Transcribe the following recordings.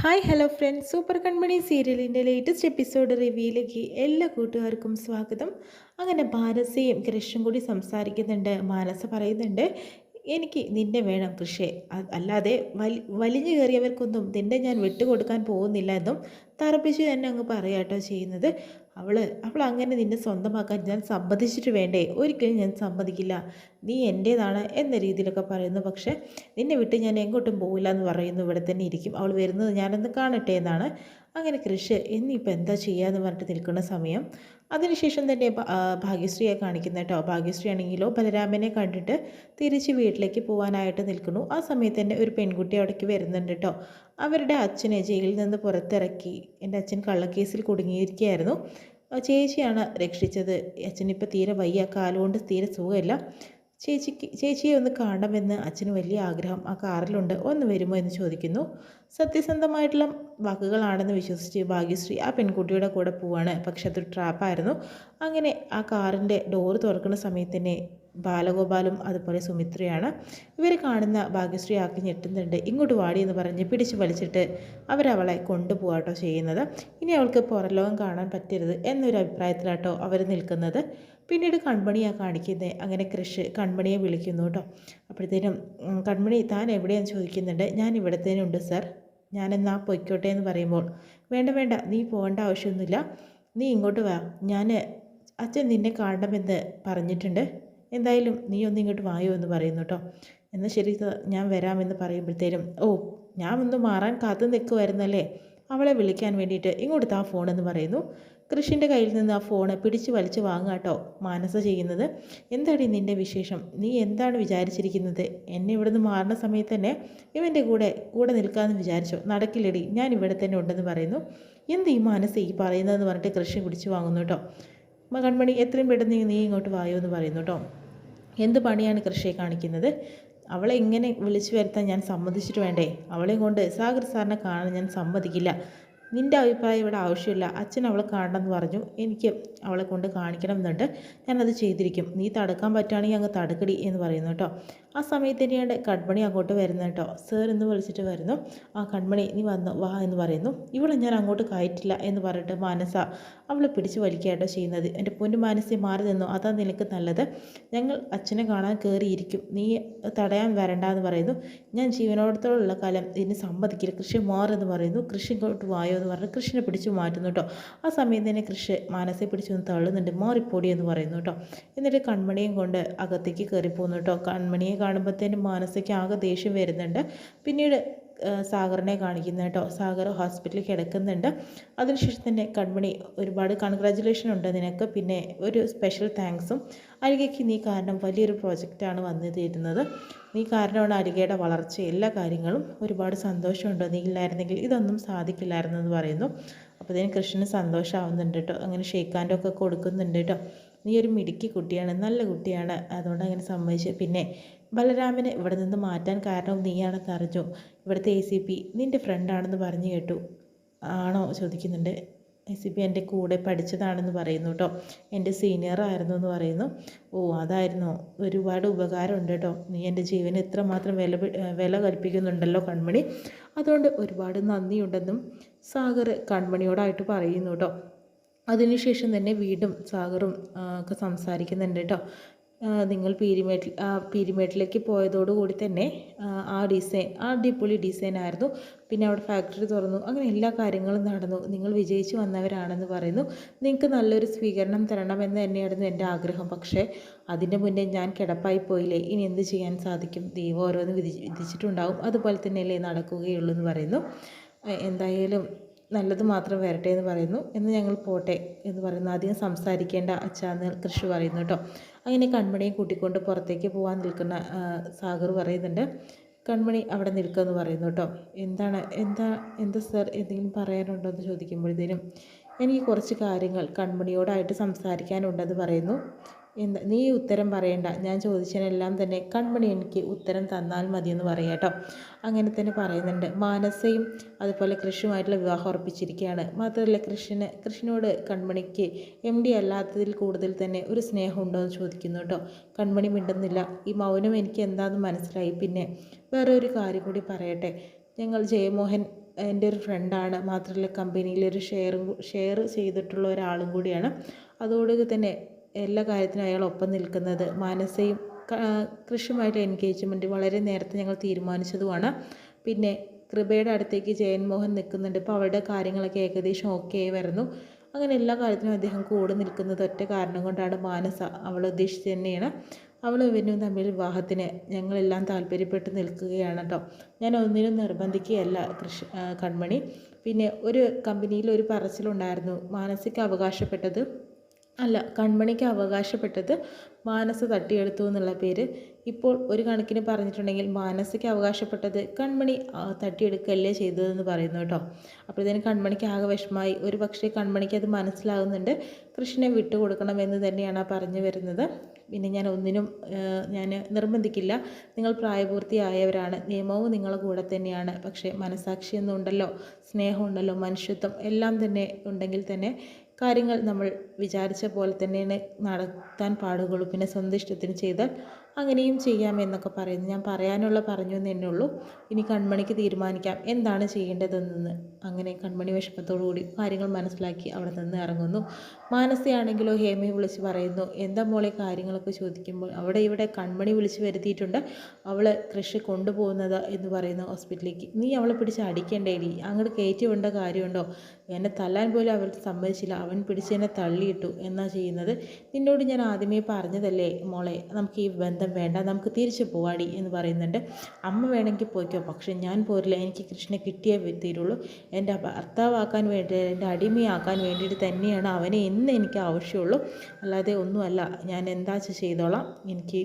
Hi hello friends, super Kanmani സീരിയലിൻ്റെ latest episode റിവ്യൂയിലേക്ക് എല്ലാ കൂട്ടുകാർക്കും സ്വാഗതം. അങ്ങനെ മാനസയും കൃഷും കൂടി സംസാരിക്കുന്നുണ്ട്. മാനസ പറയുന്നുണ്ട്, എനിക്ക് നിന്നെ വേണം കൃഷേ, അല്ലാതെ വലിഞ്ഞു കയറിയവർക്കൊന്നും നിന്നെ ഞാൻ വിട്ടുകൊടുക്കാൻ പോകുന്നില്ല എന്നും തറപ്പിച്ച് തന്നെ അങ്ങ് പറയാട്ടോ ചെയ്യുന്നത്. അവൾ അങ്ങനെ നിന്നെ സ്വന്തമാക്കാൻ ഞാൻ സമ്മതിച്ചിട്ട് വേണ്ടേ? ഒരിക്കലും ഞാൻ സമ്മതിക്കില്ല, നീ എൻ്റേതാണ് എന്ന രീതിയിലൊക്കെ പറയുന്നു. പക്ഷേ നിന്നെ വിട്ട് ഞാൻ എങ്ങോട്ടും പോകില്ല എന്ന് പറയുന്നു. ഇവിടെ തന്നെ ഇരിക്കും, അവൾ വരുന്നത് ഞാനൊന്ന് കാണട്ടെ എന്നാണ്. അങ്ങനെ കൃഷ് ഇനിയിപ്പോൾ എന്താ ചെയ്യാന്ന് പറഞ്ഞിട്ട് നിൽക്കുന്ന സമയം അതിനുശേഷം തന്നെ ഭാഗ്യശ്രീയെ കാണിക്കുന്ന കേട്ടോ. ഭാഗ്യശ്രീ ആണെങ്കിലോ ബലരാമനെ കണ്ടിട്ട് തിരിച്ച് വീട്ടിലേക്ക് പോകാനായിട്ട് നിൽക്കുന്നു. ആ സമയത്ത് തന്നെ ഒരു പെൺകുട്ടി അവിടേക്ക് വരുന്നുണ്ട് കേട്ടോ. അവരുടെ അച്ഛനെ ജയിലിൽ നിന്ന് പുറത്തിറക്കി, എൻ്റെ അച്ഛൻ കള്ളക്കേസിൽ കുടുങ്ങിയിരിക്കുകയായിരുന്നു, ചേച്ചിയാണ് രക്ഷിച്ചത്. അച്ഛനിപ്പോൾ തീരെ വയ്യ, കാലുകൊണ്ട് തീരെ സുഖമില്ല. ചേച്ചിയെ ഒന്ന് കാണണമെന്ന് അച്ഛന് വലിയ ആഗ്രഹം ആ കാറിലുണ്ട്, ഒന്ന് വരുമോ എന്ന് ചോദിക്കുന്നു. സത്യസന്ധമായിട്ടുള്ള വാക്കുകളാണെന്ന് വിശ്വസിച്ച് ഭാഗ്യശ്രീ ആ പെൺകുട്ടിയുടെ കൂടെ പോവാണ്. പക്ഷെ അതൊരു ട്രാപ്പായിരുന്നു. അങ്ങനെ ആ കാറിൻ്റെ ഡോറ് തുറക്കുന്ന സമയത്ത് തന്നെ ബാലഗോപാലും അതുപോലെ സുമിത്രയാണ് ഇവരെ കാണുന്ന. ഭാഗ്യശ്രീ ആക്കി ഞെട്ടുന്നുണ്ട്. ഇങ്ങോട്ട് വാടി എന്ന് പറഞ്ഞ് പിടിച്ച് വലിച്ചിട്ട് അവരവളെ കൊണ്ടുപോകാട്ടോ ചെയ്യുന്നത്. ഇനി അവൾക്ക് പുറലോകം കാണാൻ പറ്റരുത് എന്നൊരു അഭിപ്രായത്തിലാട്ടോ അവർ നിൽക്കുന്നത്. പിന്നീട് കൺമണിയാണ് കാണിക്കുന്നത്. അങ്ങനെ കൃഷ് കൺമണിയെ വിളിക്കുന്നു കേട്ടോ. അപ്പോഴത്തേനും കൺമണി താൻ എവിടെയാണെന്ന് ചോദിക്കുന്നുണ്ട്. ഞാൻ ഇവിടെ തന്നെ ഉണ്ട് സർ, ഞാനെന്നാ പൊയ്ക്കോട്ടെ എന്ന് പറയുമ്പോൾ, വേണ്ട വേണ്ട, നീ പോകേണ്ട ആവശ്യമൊന്നുമില്ല, നീ ഇങ്ങോട്ട് വാ, ഞാൻ അച്ഛൻ നിന്നെ കാണണമെന്ന് പറഞ്ഞിട്ടുണ്ട്, എന്തായാലും നീ ഒന്ന് ഇങ്ങോട്ട് വായോ എന്ന് പറയുന്നു കേട്ടോ. എന്നാൽ ശരി ഞാൻ വരാമെന്ന് പറയുമ്പോഴത്തേനും, ഓ ഞാൻ ഒന്ന് മാറാൻ കാത്തു നിൽക്കുമായിരുന്നല്ലേ അവളെ വിളിക്കാൻ വേണ്ടിയിട്ട്, ഇങ്ങോട്ട് താ ഫോണെന്ന് പറയുന്നു. കൃഷിൻ്റെ കയ്യിൽ നിന്ന് ആ ഫോണ് പിടിച്ച് വലിച്ച് വാങ്ങാട്ടോ മാനസ ചെയ്യുന്നത്. എന്താടി നിൻ്റെ വിശേഷം, നീ എന്താണ് വിചാരിച്ചിരിക്കുന്നത്? എന്നെ ഇവിടെ നിന്ന് മാറുന്ന സമയത്ത് തന്നെ ഇവൻ്റെ കൂടെ നിൽക്കാമെന്ന് വിചാരിച്ചോ? നടക്കില്ലടി, ഞാൻ ഇവിടെ തന്നെ ഉണ്ടെന്ന് പറയുന്നു. എന്ത് ഈ മാനസ ഈ പറയുന്നതെന്ന് പറഞ്ഞിട്ട് കൃഷി പിടിച്ച് വാങ്ങുന്നു കേട്ടോ. കൺമണി എത്രയും പെട്ടെന്ന് നീ ഇങ്ങോട്ട് വായോ എന്ന് പറയുന്നു കേട്ടോ. എന്ത് പണിയാണ് കൃഷിയെ കാണിക്കുന്നത്? അവളെ ഇങ്ങനെ വിളിച്ചു വരുത്താൻ ഞാൻ സമ്മതിച്ചിട്ട് വേണ്ടേ? അവളെയും കൊണ്ട് സാഗർ സാറിനെ കാണാൻ ഞാൻ സമ്മതിക്കില്ല. നിൻ്റെ അഭിപ്രായം ഇവിടെ ആവശ്യമില്ല. അച്ഛൻ അവളെ കാണണമെന്ന് പറഞ്ഞു, എനിക്ക് അവളെ കൊണ്ട് കാണിക്കണം എന്നുണ്ട്, ഞാനത് ചെയ്തിരിക്കും. നീ തടുക്കാൻ പറ്റുകയാണെങ്കിൽ അങ്ങ് തടുക്കടി എന്ന് പറയുന്നു കേട്ടോ. ആ സമയത്ത് തന്നെയാണ് കൺമണി അങ്ങോട്ട് വരുന്നത് കേട്ടോ. സർ എന്ന് വിളിച്ചിട്ട് വരുന്നു. ആ കൺമണി നീ വന്നു വാ എന്ന് പറയുന്നു. ഇവിടെ ഞാൻ അങ്ങോട്ട് കയറ്റില്ല എന്ന് പറഞ്ഞിട്ട് മാനസ അവളെ പിടിച്ച് വലിക്കുകയാട്ടോ ചെയ്യുന്നത്. എൻ്റെ പൊന്നു മാനസയെ മാറി നിന്നു, അതാ നിനക്ക് നല്ലത്. ഞങ്ങൾ അച്ഛനെ കാണാൻ കയറിയിരിക്കും, നീ തടയാൻ വരണ്ട എന്ന് പറയുന്നു. ഞാൻ ജീവനോടത്തോടുള്ള കാലം ഇതിന് സമ്മതിക്കില്ല, കൃഷി മാറെന്ന് പറയുന്നു. കൃഷി ഇങ്ങോട്ട് വായോ എന്ന് പറഞ്ഞ് കൃഷിനെ പിടിച്ച് മാറ്റുന്നു കേട്ടോ. ആ സമയത്ത് തന്നെ കൃഷി മാനസയെ പിടിച്ചൊന്ന് തള്ളുന്നുണ്ട്. മാറിപ്പോടി എന്ന് പറയുന്നു കേട്ടോ. എന്നിട്ട് കൺമണിയും കൊണ്ട് അകത്തേക്ക് കയറിപ്പോകുന്നു കേട്ടോ. കൺമണിയെ കാണുമ്പോഴത്തേനും മാനസയ്ക്ക് ആകെ ദേഷ്യം വരുന്നുണ്ട്. പിന്നീട് സാഗറിനെ കാണിക്കുന്നു കേട്ടോ. സാഗർ ഹോസ്പിറ്റലിൽ കിടക്കുന്നുണ്ട്. അതിനുശേഷം തന്നെ കൺമണി ഒരുപാട് കൺഗ്രാജുലേഷൻ ഉണ്ട് നിനക്ക്, പിന്നെ ഒരു സ്പെഷ്യൽ താങ്ക്സും. അരികയ്ക്ക് നീ കാരണം വലിയൊരു പ്രോജക്റ്റാണ് വന്നു തരുന്നത്, നീ കാരണമാണ് അരികയുടെ വളർച്ച, എല്ലാ കാര്യങ്ങളും. ഒരുപാട് സന്തോഷമുണ്ട്, നീ ഇല്ലായിരുന്നെങ്കിൽ ഇതൊന്നും സാധിക്കില്ലായിരുന്നു എന്ന് പറയുന്നു. അപ്പോൾ ഇതിന് കൃഷ്ണന് സന്തോഷമാവുന്നുണ്ട് കേട്ടോ. അങ്ങനെ ഷെയ്ക്കാൻ്റെ ഒക്കെ കൊടുക്കുന്നുണ്ട് കേട്ടോ. നീ ഒരു മിടുക്കി കുട്ടിയാണ്, നല്ല കുട്ടിയാണ്, അതുകൊണ്ട് അങ്ങനെ സമ്മതിച്ചു. പിന്നെ ബലരാമനെ ഇവിടെ നിന്ന് മാറ്റാൻ കാരണം നീയാണെന്ന് അറിഞ്ഞു, ഇവിടുത്തെ ACP നിൻ്റെ ഫ്രണ്ടാണെന്ന് പറഞ്ഞു കേട്ടു. ആണോ ചോദിക്കുന്നുണ്ട്. ACP എൻ്റെ കൂടെ പഠിച്ചതാണെന്ന് പറയുന്നു കേട്ടോ, എൻ്റെ സീനിയറായിരുന്നു എന്ന് പറയുന്നു. ഓ അതായിരുന്നോ, ഒരുപാട് ഉപകാരമുണ്ട് കേട്ടോ, നീ എൻ്റെ ജീവന് ഇത്രമാത്രം വില കൽപ്പിക്കുന്നുണ്ടല്ലോ കൺമണി, അതുകൊണ്ട് ഒരുപാട് നന്ദിയുണ്ടെന്നും സാഗർ കൺമണിയോടായിട്ട് പറയുന്നു കേട്ടോ. അതിനുശേഷം തന്നെ വീണ്ടും സാഗറും ഒക്കെ സംസാരിക്കുന്നുണ്ട് കേട്ടോ. നിങ്ങൾ പീരിമേട്ടിലേക്ക് പോയതോടുകൂടി തന്നെ ആ ഡിസൈൻ അടിപൊളി ഡിസൈനായിരുന്നു, പിന്നെ അവിടെ ഫാക്ടറി തുറന്നു, അങ്ങനെ എല്ലാ കാര്യങ്ങളും നടന്നു, നിങ്ങൾ വിജയിച്ച് വന്നവരാണെന്ന് പറയുന്നു. നിങ്ങൾക്ക് നല്ലൊരു സ്വീകരണം തരണമെന്ന് തന്നെയായിരുന്നു എൻ്റെ ആഗ്രഹം, പക്ഷേ അതിൻ്റെ മുന്നേ ഞാൻ കിടപ്പായി പോയില്ലേ, ഇനി എന്ത് ചെയ്യാൻ സാധിക്കും, ദൈവം ഓരോന്ന് വിധിച്ചിട്ടുണ്ടാവും, അതുപോലെ തന്നെയല്ലേ നടക്കുകയുള്ളൂ എന്ന് പറയുന്നു. എന്തായാലും നല്ലത് മാത്രം വരട്ടെ എന്ന് പറയുന്നു. എന്ന് ഞങ്ങൾ പോട്ടെ എന്ന് പറയുന്നു. അധികം സംസാരിക്കേണ്ട അച്ഛാന്ന് കൃഷി പറയുന്നു കേട്ടോ. അങ്ങനെ കൺമണിയെ കൂട്ടിക്കൊണ്ട് പുറത്തേക്ക് പോകാൻ നിൽക്കുന്ന സാഗർ പറയുന്നുണ്ട്. കൺമണി അവിടെ നിൽക്കുമെന്ന് പറയുന്നു കേട്ടോ. എന്താ സർ എന്തെങ്കിലും പറയാനുണ്ടോ എന്ന് ചോദിക്കുമ്പോഴത്തേനും, എനിക്ക് കുറച്ച് കാര്യങ്ങൾ കൺമണിയോടായിട്ട് സംസാരിക്കാനുണ്ടെന്ന് പറയുന്നു. നീ ഉത്തരം പറയണ്ട, ഞാൻ ചോദിച്ചതിനെല്ലാം തന്നെ കൺമണി എനിക്ക് ഉത്തരം തന്നാൽ മതിയെന്ന് പറയാം കേട്ടോ. അങ്ങനെ തന്നെ പറയുന്നുണ്ട്. മാനസയും അതുപോലെ കൃഷിയുമായിട്ടുള്ള വിവാഹം ഉറപ്പിച്ചിരിക്കുകയാണ്. മാത്രമല്ല കൃഷിനോട് കൺമണിക്ക് MD അല്ലാത്തതിൽ കൂടുതൽ തന്നെ ഒരു സ്നേഹം ഉണ്ടോ എന്ന് ചോദിക്കുന്നു കേട്ടോ. കൺമണി മിണ്ടുന്നില്ല. ഈ മൗനം എനിക്ക് എന്താണെന്ന് മനസ്സിലായി. പിന്നെ വേറെ ഒരു കാര്യം കൂടി പറയട്ടെ, ഞങ്ങൾ ജയമോഹൻ എൻ്റെ ഒരു ഫ്രണ്ടാണ്, മാത്രമല്ല കമ്പനിയിലൊരു ഷെയർ ചെയ്തിട്ടുള്ള ഒരാളും കൂടിയാണ്. അതോടുകൂടി തന്നെ എല്ലാ കാര്യത്തിനും അയാൾ ഒപ്പം നിൽക്കുന്നത്. മാനസയും കൃഷിയുമായിട്ട് എൻഗേജ്മെൻറ്റ് വളരെ നേരത്തെ ഞങ്ങൾ തീരുമാനിച്ചതുമാണ്. പിന്നെ കൃപയുടെ അടുത്തേക്ക് ജയൻമോഹൻ നിൽക്കുന്നുണ്ട്. ഇപ്പോൾ അവളുടെ കാര്യങ്ങളൊക്കെ ഏകദേശം ഓക്കെ ആയി വരുന്നു. അങ്ങനെ എല്ലാ കാര്യത്തിനും അദ്ദേഹം കൂടെ നിൽക്കുന്നത് ഒറ്റ കാരണം കൊണ്ടാണ്. മാനസ അവൾ ഉദ്ദേശിച്ച് തന്നെയാണ്. അവളും ഇവനും തമ്മിൽ വിവാഹത്തിന് ഞങ്ങളെല്ലാം താല്പര്യപ്പെട്ട് നിൽക്കുകയാണ് കേട്ടോ. ഞാൻ ഒന്നിനും നിർബന്ധിക്കുകയല്ല കൺമണി. പിന്നെ ഒരു കമ്പനിയിൽ ഒരു പറച്ചിലുണ്ടായിരുന്നു, മാനസിക അവകാശപ്പെട്ടത് കൺമണിക്ക് അവകാശപ്പെട്ടത് മാനസ തട്ടിയെടുത്തു എന്നുള്ള പേര്. ഇപ്പോൾ ഒരു കണക്കിന് പറഞ്ഞിട്ടുണ്ടെങ്കിൽ മാനസിക അവകാശപ്പെട്ടത് കൺമണി തട്ടിയെടുക്കുകയല്ലേ ചെയ്തതെന്ന് പറയുന്നു കേട്ടോ. അപ്പോഴത്തേനും കൺമണിക്ക് ആകെ വിഷമായി. ഒരു പക്ഷേ കൺമണിക്ക് അത് മനസ്സിലാകുന്നുണ്ട്. കൃഷ്ണനെ വിട്ടുകൊടുക്കണമെന്ന് തന്നെയാണ് പറഞ്ഞു വരുന്നത്. പിന്നെ ഞാൻ നിർബന്ധിക്കില്ല. നിങ്ങൾ പ്രായപൂർത്തിയായവരാണ്, നിയമവും നിങ്ങളുടെ കൂടെ തന്നെയാണ്. പക്ഷേ മനസാക്ഷിയൊന്നും ഉണ്ടല്ലോ, സ്നേഹമുണ്ടല്ലോ, മനുഷ്യത്വം എല്ലാം തന്നെ ഉണ്ടെങ്കിൽ തന്നെ കാര്യങ്ങൾ നമ്മൾ വിചാരിച്ച പോലെ തന്നെയാണ് നടത്താൻ പാടുകയുള്ളൂ. പിന്നെ സ്വന്തം ഇഷ്ടത്തിന് ചെയ്താൽ അങ്ങനെയും ചെയ്യാമെന്നൊക്കെ പറയുന്നു. ഞാൻ പറയാനുള്ള പറഞ്ഞു എന്ന് തന്നെ ഉള്ളൂ. ഇനി കൺമണിക്ക് തീരുമാനിക്കാം എന്താണ് ചെയ്യേണ്ടതെന്ന്. അങ്ങനെ കൺമണി വിഷമത്തോടുകൂടി കാര്യങ്ങൾ മനസ്സിലാക്കി അവിടെ നിന്ന് ഇറങ്ങുന്നു. മാനസയാണെങ്കിലോ ഹേമയെ വിളിച്ച് പറയുന്നു, എന്താ മോളെ കാര്യങ്ങളൊക്കെ ചോദിക്കുമ്പോൾ അവിടെ ഇവിടെ കൺമണി വിളിച്ച് വരുത്തിയിട്ടുണ്ട്, അവളെ കൃഷി കൊണ്ടുപോകുന്നത് എന്ന് പറയുന്നു ഹോസ്പിറ്റലിലേക്ക്. നീ അവളെ പിടിച്ച് അടിക്കണ്ടേടി, അങ്ങോട്ട് കയറ്റി വിടേണ്ട കാര്യമുണ്ടോ? എന്നെ തല്ലാൻ പോലും അവൾ സമ്മതിച്ചില്ല, അവൻ പിടിച്ച് എന്നെ തള്ളിയിട്ടു. എന്നാ ചെയ്യുന്നത്? നിന്നോട് ഞാൻ ആദ്യമേ പറഞ്ഞതല്ലേ മോളെ, നമുക്ക് ഈ ബന്ധം വേണ്ട, നമുക്ക് തിരിച്ചു പോവാടി എന്ന് പറയുന്നുണ്ട്. അമ്മ വേണമെങ്കിൽ പോയിക്കോ, പക്ഷെ ഞാൻ പോരില്ല. എനിക്ക് കൃഷ്ണനെ കിട്ടിയേ തീരുള്ളൂ. എൻ്റെ ഭർത്താവാക്കാൻ വേണ്ടി, എൻ്റെ അടിമയാക്കാൻ വേണ്ടിയിട്ട് തന്നെയാണ് അവനെ എന്ന് എനിക്ക് ആവശ്യമുള്ളൂ, അല്ലാതെ ഒന്നുമല്ല. ഞാൻ എന്താ ചെയ്തോളാം. എനിക്ക്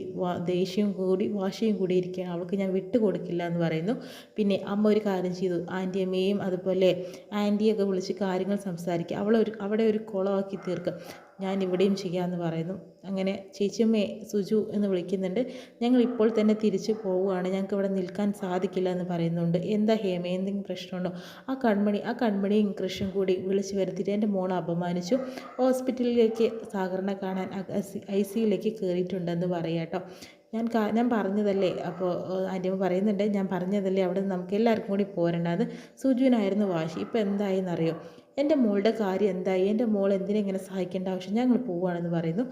ദേഷ്യവും കൂടി വാശിയും കൂടി ഇരിക്കുകയാണ്, അവൾക്ക് ഞാൻ വിട്ടുകൊടുക്കില്ല എന്ന് പറയുന്നു. പിന്നെ അമ്മ ഒരു കാര്യം ചെയ്തു, ആൻറ്റിയമ്മയും അതുപോലെ ആൻറ്റിയൊക്കെ വിളിച്ച് കാര്യങ്ങൾ സംസാരിക്കുക, അവിടെ ഒരു കുളമാക്കി തീർക്കുക, ഞാൻ ഇവിടെയും ചെയ്യാമെന്ന് പറയുന്നു. അങ്ങനെ ചേച്ചിയമ്മയെ സുജു എന്ന് വിളിക്കുന്നുണ്ട്. ഞങ്ങൾ ഇപ്പോൾ തന്നെ തിരിച്ചു പോവുകയാണ്, ഞങ്ങൾക്ക് ഇവിടെ നിൽക്കാൻ സാധിക്കില്ല എന്ന് പറയുന്നുണ്ട്. എന്താ ഹേമ, എന്തെങ്കിലും പ്രശ്നമുണ്ടോ? ആ കൺമണിയും കൃഷിയും കൂടി വിളിച്ച് വരുത്തിയിട്ട് എൻ്റെ മോളെ അപമാനിച്ചു, ഹോസ്പിറ്റലിലേക്ക് സാഗറിനെ കാണാൻ ICUയിലേക്ക് കയറിയിട്ടുണ്ടെന്ന് പറയാം കേട്ടോ. ഞാൻ പറഞ്ഞതല്ലേ. അപ്പോൾ ആൻറ്റിയമ്മ പറയുന്നുണ്ട്, ഞാൻ പറഞ്ഞതല്ലേ അവിടെ നമുക്ക് എല്ലാവർക്കും കൂടി പോരണ്ട, അത് സുജുവിനായിരുന്നു വാശി. ഇപ്പോൾ എന്തായെന്നറിയോ, എൻ്റെ മോളുടെ കാര്യം എന്തായി, എൻ്റെ മോൾ എന്തിനെങ്ങനെ സഹായിക്കേണ്ട ആവശ്യം, ഞങ്ങൾ പോവുകയാണെന്ന് പറയുന്നു.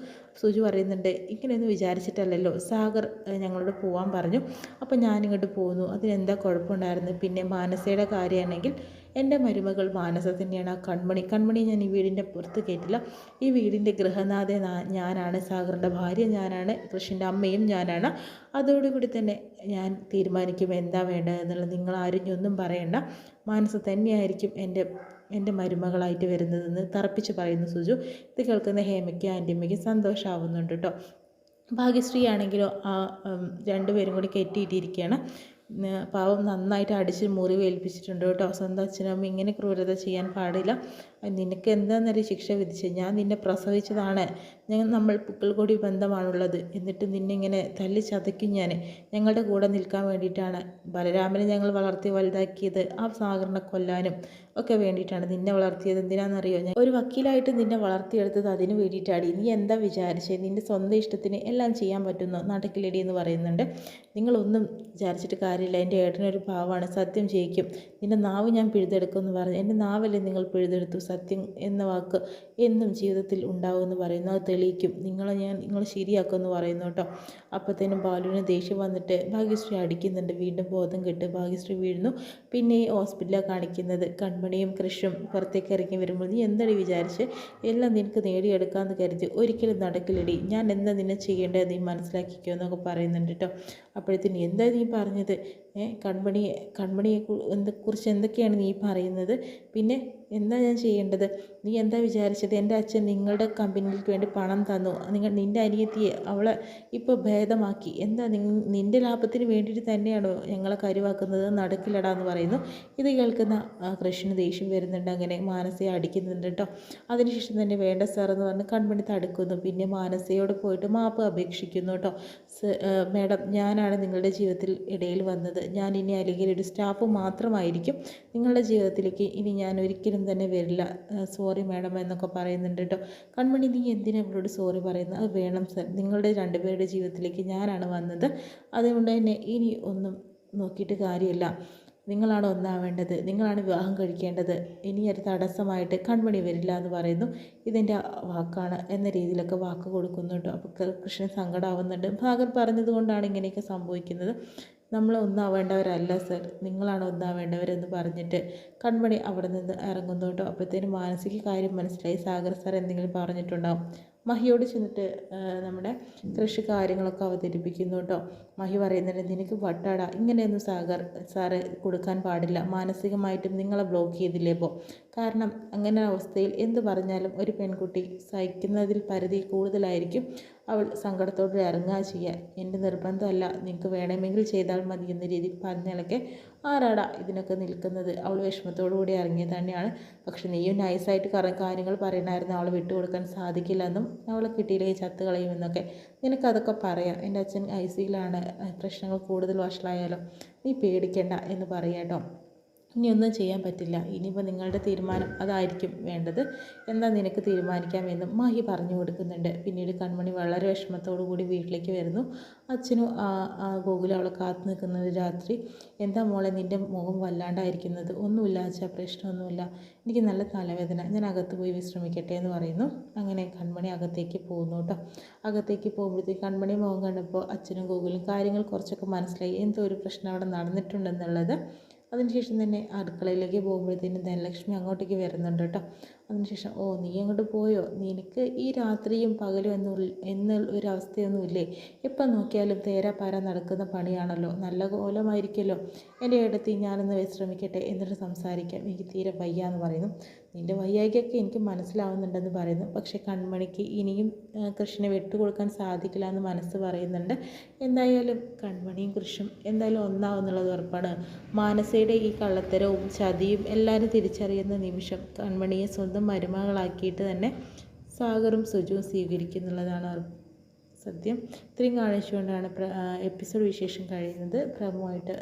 സുജു പറയുന്നുണ്ട്, ഇങ്ങനെയൊന്നും വിചാരിച്ചിട്ടല്ലല്ലോ, സാഗർ ഞങ്ങളോട് പോകാൻ പറഞ്ഞു, അപ്പോൾ ഞാനിങ്ങോട്ട് പോകുന്നു, അതിനെന്താ കുഴപ്പമുണ്ടായിരുന്നു. പിന്നെ മാനസയുടെ കാര്യമാണെങ്കിൽ എൻ്റെ മരുമകൾ മാനസ തന്നെയാണ്. ആ കൺമണി ഞാൻ ഈ വീടിൻ്റെ പുറത്ത് കയറ്റില്ല. ഈ വീടിൻ്റെ ഗൃഹനാഥ ഞാനാണ്, സാഗറിൻ്റെ ഭാര്യ ഞാനാണ്, കൃഷിൻ്റെ അമ്മയും ഞാനാണ്. അതോടുകൂടി തന്നെ ഞാൻ തീരുമാനിക്കും എന്താ വേണ്ടതെന്നുള്ളത്. നിങ്ങളാരും ഒന്നും പറയണ്ട, മാനസ തന്നെയായിരിക്കും എൻ്റെ മരുമകളായിട്ട് വരുന്നതെന്ന് തറപ്പിച്ച് പറയുന്നു സുജു. ഇത് കേൾക്കുന്ന ഹേമയ്ക്കും ആൻറ്റിയമ്മയ്ക്കും സന്തോഷമാവുന്നുണ്ട് കേട്ടോ. ഭാഗ്യശ്രീ ആണെങ്കിലോ രണ്ടുപേരും കൂടി കെട്ടിയിട്ടിരിക്കുകയാണ്. പാവം നന്നായിട്ട് അടിച്ച് മുറിവേൽപ്പിച്ചിട്ടുണ്ട് കേട്ടോ. സ്വന്തം അച്ഛനും അമ്മ ഇങ്ങനെ ക്രൂരത ചെയ്യാൻ പാടില്ല. നിനക്ക് എന്താണെന്നൊരു ശിക്ഷ വിധിച്ച്, ഞാൻ നിന്നെ പ്രസവിച്ചതാണ്, നമ്മൾ പുക്കിൾക്കൊടി ബന്ധമാണുള്ളത്, എന്നിട്ട് നിന്നെ ഇങ്ങനെ തല്ലി ചതയ്ക്കും ഞാൻ. ഞങ്ങളുടെ കൂടെ നിൽക്കാൻ വേണ്ടിയിട്ടാണ് ബലരാമനെ ഞങ്ങൾ വളർത്തി വലുതാക്കിയത്, ആ സാഗറിനെ കൊല്ലാനും ഒക്കെ വേണ്ടിയിട്ടാണ് നിന്നെ വളർത്തിയത്. എന്തിനാണെന്നറിയോ, ഞാൻ ഒരു വക്കീലായിട്ട് നിന്നെ വളർത്തിയെടുത്തത് അതിന് വേണ്ടിയിട്ടാണ്. നീ എന്താ വിചാരിച്ചത്, നിൻ്റെ സ്വന്തം ഇഷ്ടത്തിന് എല്ലാം ചെയ്യാൻ പറ്റുന്നു നടക്കില്ലടി എന്ന് പറയുന്നുണ്ട്. നിങ്ങളൊന്നും വിചാരിച്ചിട്ട് കാര്യമില്ല, എൻ്റെ ഏട്ടനൊരു പാവമാണ്, സത്യം ജയിക്കും, നിൻ്റെ നാവ് ഞാൻ പിഴുതെടുക്കുമെന്ന് പറഞ്ഞു. എൻ്റെ നാവല്ലേ നിങ്ങൾ പിഴുതെടുത്തു, സത്യം എന്ന വാക്ക് എന്നും ജീവിതത്തിൽ ഉണ്ടാവുമെന്ന് പറയുന്നു, അത് തെളിയിക്കും, നിങ്ങൾ ശരിയാക്കുമെന്ന് പറയുന്നു കേട്ടോ. അപ്പോഴത്തേനും ബാലുവിന് ദേഷ്യം വന്നിട്ട് ഭാഗ്യശ്രീ അടിക്കുന്നുണ്ട്. വീണ്ടും ബോധം കെട്ട് ഭാഗ്യശ്രീ വീഴുന്നു. പിന്നെ ഈ ഹോസ്പിറ്റലിൽ കാണിക്കുന്നത് കൺമണിയും കൃഷും പുറത്തേക്ക് ഇറങ്ങി വരുമ്പോൾ, നീ എന്തടി വിചാരിച്ച് എല്ലാം നിനക്ക് നേടിയെടുക്കാമെന്ന് കരുതി, ഒരിക്കലും നടക്കില്ലടി, ഞാൻ എന്താ നിന്നെ ചെയ്യേണ്ടത് നീ മനസ്സിലാക്കിക്കോ എന്നൊക്കെ പറയുന്നുണ്ട് കേട്ടോ. അപ്പോഴത്തേനും എന്താ നീ പറഞ്ഞത്, കൺമണിയെ കുറിച്ച് എന്തൊക്കെയാണ് നീ പറയുന്നത്, പിന്നെ എന്താ ഞാൻ ചെയ്യേണ്ടത്, നീ എന്താ വിചാരിച്ചത്, എൻ്റെ അച്ഛൻ നിങ്ങളുടെ കമ്പനിക്ക് വേണ്ടി പണം തന്നു, നിൻ്റെ അനിയത്തിയെ അവളെ ഇപ്പോൾ ഭേദമാക്കി, എന്താ നിൻ്റെ ലാഭത്തിന് വേണ്ടിയിട്ട് തന്നെയാണോ ഞങ്ങളെ കരുവാക്കുന്നത്, നടക്കില്ലടാ എന്ന് പറയുന്നു. ഇത് കേൾക്കുന്ന കൃഷ്ണന് ദേഷ്യം വരുന്നുണ്ട്. അങ്ങനെ മാനസയെ അടിക്കുന്നുണ്ട് കേട്ടോ. അതിനുശേഷം തന്നെ വേണ്ട സാർ എന്ന് പറഞ്ഞ് കൺമണി തടുക്കുന്നു. പിന്നെ മാനസയോട് പോയിട്ട് മാപ്പ് അപേക്ഷിക്കുന്നു കേട്ടോ. മാഡം, ഞാനാണ് നിങ്ങളുടെ ജീവിതത്തിൽ ഇടയിൽ വന്നത്, ഞാൻ ഇനി അല്ലെങ്കിൽ ഒരു സ്റ്റാഫ് മാത്രമായിരിക്കും നിങ്ങളുടെ ജീവിതത്തിലേക്ക്, ഇനി ഞാൻ ഒരിക്കലും തന്നെ വരില്ല, സോറി മാഡം എന്നൊക്കെ പറയുന്നുണ്ട് കേട്ടോ. കൺമണി, നീ എന്തിനാ ഇവരോട് സോറി പറയുന്നത്, അത് വേണം സർ, നിങ്ങളുടെ രണ്ടുപേരുടെ ജീവിതത്തിലേക്ക് ഞാനാണ് വന്നത്, അതുകൊണ്ട് തന്നെ ഇനി ഒന്നും നോക്കിയിട്ട് കാര്യമില്ല, നിങ്ങളാണ് ഒന്നാവേണ്ടത്, നിങ്ങളാണ് വിവാഹം കഴിക്കേണ്ടത്, ഇനി ഒരു തടസ്സമായിട്ട് കൺമണി വരില്ല എന്ന് പറയുന്നു. ഇതെൻ്റെ വാക്കാണ് എന്ന രീതിയിലൊക്കെ വാക്ക് കൊടുക്കുന്നു കേട്ടോ. അപ്പോൾ കൃഷ്ണൻ സങ്കടമാവുന്നുണ്ട്. ഭാഗർ പറഞ്ഞത് കൊണ്ടാണ് ഇങ്ങനെയൊക്കെ സംഭവിക്കുന്നത്, നമ്മൾ ഒന്നാവേണ്ടവരല്ല സർ, നിങ്ങളാണ് ഒന്നാവേണ്ടവരെന്ന് പറഞ്ഞിട്ട് കൺമണി അവിടെ നിന്ന് ഇറങ്ങുന്നു കേട്ടോ. അപ്പോഴത്തേനും മാനസിക കാര്യം മനസ്സിലായി. സാഗർ സാർ എന്തെങ്കിലും പറഞ്ഞിട്ടുണ്ടാവും. മഹിയോട് ചെന്നിട്ട് നമ്മുടെ കൃഷി കാര്യങ്ങളൊക്കെ അവതരിപ്പിക്കുന്നു കേട്ടോ. മഹി പറയുന്നുണ്ട്, നിനക്ക് വട്ടാടാ, ഇങ്ങനെയൊന്നും സാറ് കൊടുക്കാൻ പാടില്ല, മാനസികമായിട്ടും നിങ്ങളെ ബ്ലോക്ക് ചെയ്തില്ലേ ഇപ്പോൾ. കാരണം അങ്ങനെ അവസ്ഥയിൽ എന്ത് പറഞ്ഞാലും ഒരു പെൺകുട്ടി സഹിക്കുന്നതിൽ പരിധി കൂടുതലായിരിക്കും. അവൾ സങ്കടത്തോടെ ഇറങ്ങുക ചെയ്യുക. എൻ്റെ നിർബന്ധമല്ല, നിങ്ങൾക്ക് വേണമെങ്കിൽ ചെയ്താൽ മതി എന്ന രീതിയിൽ പറഞ്ഞാലൊക്കെ ആരാടാ ഇതിനൊക്കെ നിൽക്കുന്നത്. അവൾ വിഷമത്തോടു കൂടി ഇറങ്ങിയത് തന്നെയാണ്. പക്ഷെ നീയും നൈസായിട്ട് കാര്യങ്ങൾ പറയണമായിരുന്നു, അവളെ വിട്ടുകൊടുക്കാൻ സാധിക്കില്ലെന്നും അവളെ കിട്ടിയില്ലെങ്കിൽ ചത്ത് കളയുമെന്നൊക്കെ. നിനക്കതൊക്കെ പറയാം, എൻ്റെ അച്ഛൻ ICUലാണ്, പ്രശ്നങ്ങൾ കൂടുതൽ വഷളായാലോ, നീ പേടിക്കണ്ട എന്ന് പറയാം കേട്ടോ. ഇനിയൊന്നും ചെയ്യാൻ പറ്റില്ല, ഇനിയിപ്പോൾ നിങ്ങളുടെ തീരുമാനം അതായിരിക്കും വേണ്ടത്, എന്താ നിനക്ക് തീരുമാനിക്കാമെന്നും മാഹി പറഞ്ഞു കൊടുക്കുന്നുണ്ട്. പിന്നീട് കൺമണി വളരെ വിഷമത്തോടു കൂടി വീട്ടിലേക്ക് വരുന്നു. അച്ഛനും ഗോകുലും അവളെ കാത്തു നിൽക്കുന്നത് രാത്രി. എന്താ മോളെ നിൻ്റെ മുഖം വല്ലാണ്ടായിരിക്കുന്നത്? ഒന്നുമില്ല അച്ഛാ, പ്രശ്നമൊന്നുമില്ല, എനിക്ക് നല്ല തലവേദന, ഞാൻ അകത്ത് പോയി വിശ്രമിക്കട്ടെ എന്ന് പറയുന്നു. അങ്ങനെ കൺമണി അകത്തേക്ക് പോകുന്നു കേട്ടോ. അകത്തേക്ക് പോകുമ്പോഴത്തേക്ക് കൺമണി മുഖം കണ്ടപ്പോൾ അച്ഛനും ഗോകുലും കാര്യങ്ങൾ കുറച്ചൊക്കെ മനസ്സിലായി, എന്തോ ഒരു പ്രശ്നം അവിടെ നടന്നിട്ടുണ്ടെന്നുള്ളത്. അതിനുശേഷം തന്നെ അടുക്കളയിലേക്ക് പോകുമ്പോഴത്തേനും ധനലക്ഷ്മി അങ്ങോട്ടേക്ക് വരുന്നുണ്ട് കേട്ടോ. അതിനുശേഷം, ഓ നീ അങ്ങോട്ട് പോയോ, നിനക്ക് ഈ രാത്രിയും പകലും എന്നുള്ള ഒരവസ്ഥയൊന്നുമില്ലേ? എപ്പം നോക്കിയാലും തേരാപ്പാര നടക്കുന്ന പണിയാണല്ലോ, നല്ല കോലമായിരിക്കുമല്ലോ. എൻ്റെ ഇടത്തിൽ ഞാനൊന്ന് വിശ്രമിക്കട്ടെ, എന്നിട്ട് സംസാരിക്കാം, എനിക്ക് തീരെ വയ്യ എന്ന് പറയുന്നു. നിൻ്റെ വയ്യായ്കൊക്കെ എനിക്ക് മനസ്സിലാവുന്നുണ്ടെന്ന് പറയുന്നു. പക്ഷേ കൺമണിക്ക് ഇനിയും കൃഷ്ണനെ വിട്ടുകൊടുക്കാൻ സാധിക്കില്ല എന്ന് മനസ്സ് പറയുന്നുണ്ട്. എന്തായാലും കൺമണിയും കൃഷും എന്തായാലും ഒന്നാവുന്നുള്ളത് ഉറപ്പാണ്. മാനസയുടെ ഈ കള്ളത്തരവും ചതിയും എല്ലാവരും തിരിച്ചറിയുന്ന നിമിഷം കൺമണിയെ സ്വന്തം മരുമകളാക്കിയിട്ട് തന്നെ സാഗറും സുജുവും സ്വീകരിക്കുന്നുള്ളതാണ് സത്യം. ഇത്രയും കാണിച്ചുകൊണ്ടാണ് എപ്പിസോഡ് വിശേഷം കഴിയുന്നത്. പ്രമുഖമായിട്ട്